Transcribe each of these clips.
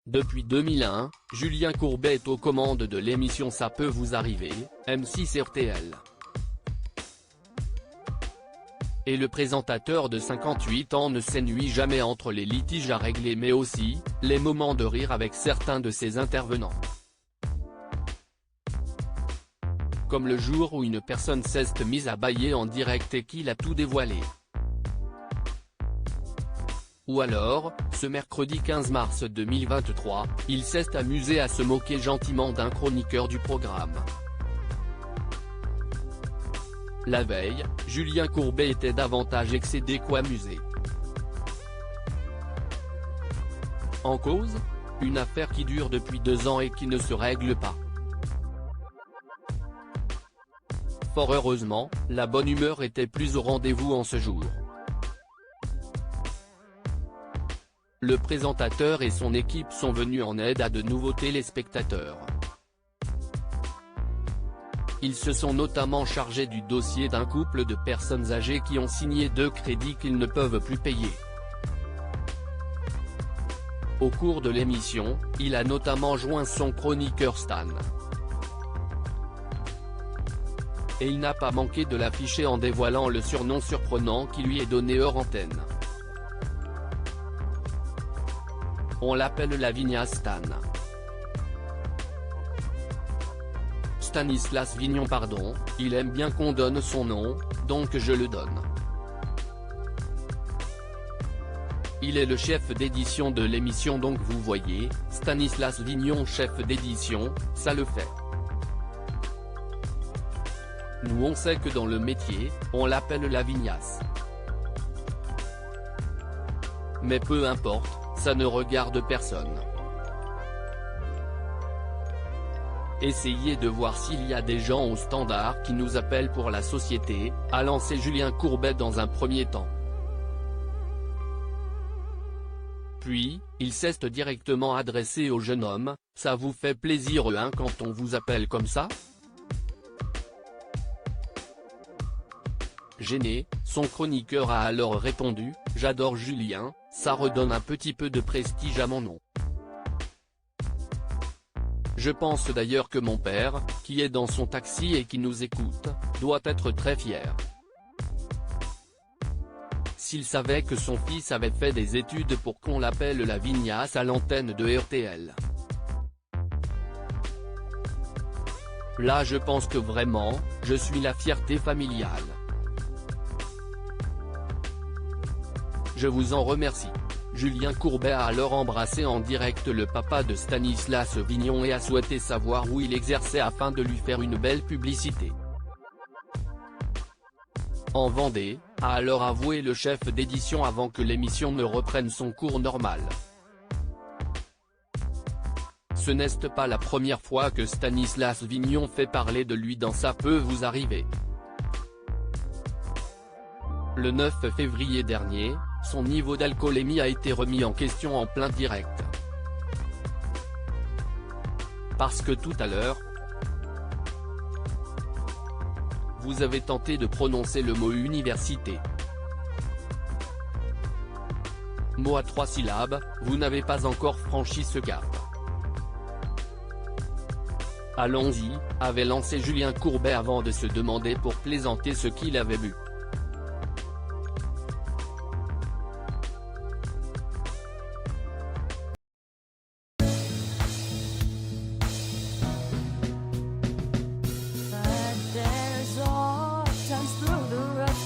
Depuis 2001, Julien Courbet est aux commandes de l'émission Ça peut vous arriver, M6 RTL. Et le présentateur de 58 ans ne s'ennuie jamais entre les litiges à régler mais aussi, les moments de rire avec certains de ses intervenants. Comme le jour où une personne s'est mise à bâiller en direct et qu'il a tout dévoilé. Ou alors, ce mercredi 15 mars 2023, il s'est amusé à se moquer gentiment d'un chroniqueur du programme. La veille, Julien Courbet était davantage excédé qu'amusé. En cause, une affaire qui dure depuis 2 ans et qui ne se règle pas. Fort heureusement, la bonne humeur était plus au rendez-vous en ce jour. Le présentateur et son équipe sont venus en aide à de nouveaux téléspectateurs. Ils se sont notamment chargés du dossier d'un couple de personnes âgées qui ont signé 2 crédits qu'ils ne peuvent plus payer. Au cours de l'émission, il a notamment joint son chroniqueur Stan. Et il n'a pas manqué de l'afficher en dévoilant le surnom surprenant qui lui est donné hors antenne. On l'appelle Lavinia Stan. Stanislas Vignon pardon, il aime bien qu'on donne son nom, donc je le donne. Il est le chef d'édition de l'émission donc vous voyez, Stanislas Vignon chef d'édition, ça le fait. Nous on sait que dans le métier, on l'appelle Lavignas. Mais peu importe, ça ne regarde personne. Essayez de voir s'il y a des gens au standard qui nous appellent pour la société, a lancé Julien Courbet dans un premier temps. Puis, il s'est directement adressé au jeune homme, ça vous fait plaisir hein quand on vous appelle comme ça ? Gêné, son chroniqueur a alors répondu, j'adore Julien, ça redonne un petit peu de prestige à mon nom. Je pense d'ailleurs que mon père, qui est dans son taxi et qui nous écoute, doit être très fier. S'il savait que son fils avait fait des études pour qu'on l'appelle Lavignas à l'antenne de RTL. Là je pense que vraiment, je suis la fierté familiale. Je vous en remercie. Julien Courbet a alors embrassé en direct le papa de Stanislas Vignon et a souhaité savoir où il exerçait afin de lui faire une belle publicité. En Vendée, a alors avoué le chef d'édition avant que l'émission ne reprenne son cours normal. Ce n'est pas la première fois que Stanislas Vignon fait parler de lui dans Ça peut vous arriver. Le 9 février dernier, son niveau d'alcoolémie a été remis en question en plein direct. Parce que tout à l'heure, vous avez tenté de prononcer le mot université. Mot à 3 syllabes, vous n'avez pas encore franchi ce cap. Allons-y, avait lancé Julien Courbet avant de se demander pour plaisanter ce qu'il avait bu.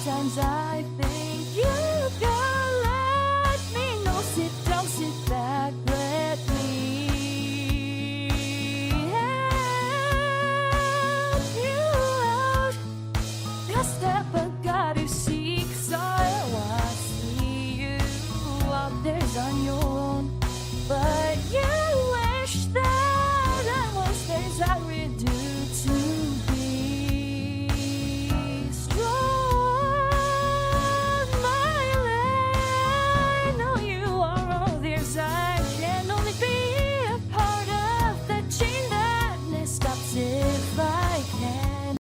Times